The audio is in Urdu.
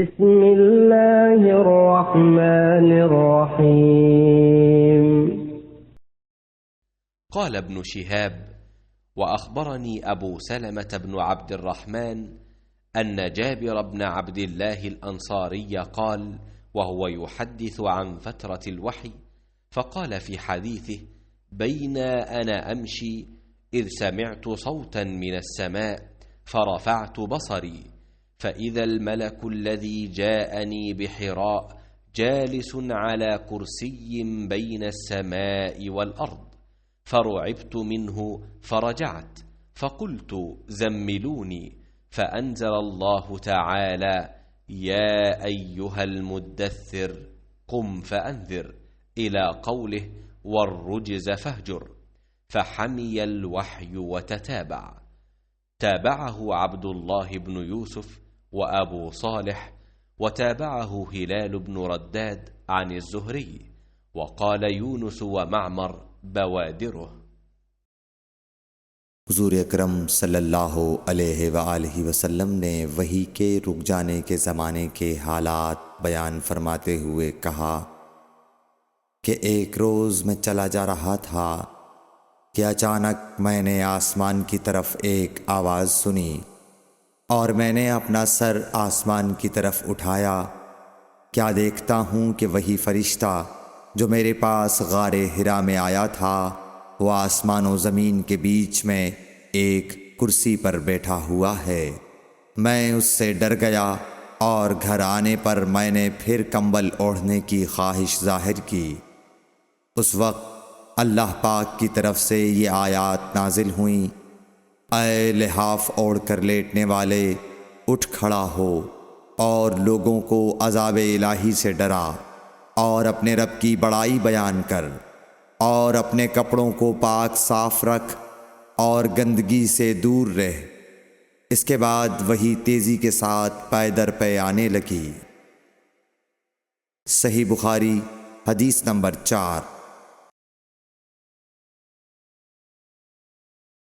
بسم اللہ الرحمن الرحیم۔ قال ابن شهاب: وأخبرني أبو سلمة بن عبد الرحمن أن جابر بن عبد الله الأنصاري قال وهو يحدث عن فترة الوحي، فقال في حديثه: بين أنا أمشي إذ سمعت صوتا من السماء فرفعت بصري فإذا الملك الذي جاءني بحراء جالس على كرسي بين السماء والأرض، فرعبت منه فرجعت فقلت: زملوني، فأنزل الله تعالى: يا أيها المدثر قم فأنذر، إلى قوله: والرجز فاهجر، فحمي الوحي وتتابع. تابعه عبد الله بن يوسف وأبو صالح، وتابعه هلال بن رداد عن الزهري، وقال يونس ومعمر بوادره۔ حضور اکرم صلی اللہ علیہ وآلہ وسلم نے وحی کے رک جانے کے زمانے کے حالات بیان فرماتے ہوئے کہا کہ ایک روز میں چلا جا رہا تھا کہ اچانک میں نے آسمان کی طرف ایک آواز سنی اور میں نے اپنا سر آسمان کی طرف اٹھایا۔ کیا دیکھتا ہوں کہ وہی فرشتہ جو میرے پاس غار حرا میں آیا تھا وہ آسمان و زمین کے بیچ میں ایک کرسی پر بیٹھا ہوا ہے۔ میں اس سے ڈر گیا اور گھر آنے پر میں نے پھر کمبل اوڑھنے کی خواہش ظاہر کی۔ اس وقت اللہ پاک کی طرف سے یہ آیات نازل ہوئیں: اے لحاف اوڑھ کر لیٹنے والے، اٹھ کھڑا ہو اور لوگوں کو عذاب الہی سے ڈرا، اور اپنے رب کی بڑائی بیان کر، اور اپنے کپڑوں کو پاک صاف رکھ اور گندگی سے دور رہ۔ اس کے بعد وہی تیزی کے ساتھ پے در پے آنے لگی۔ صحیح بخاری حدیث نمبر 4۔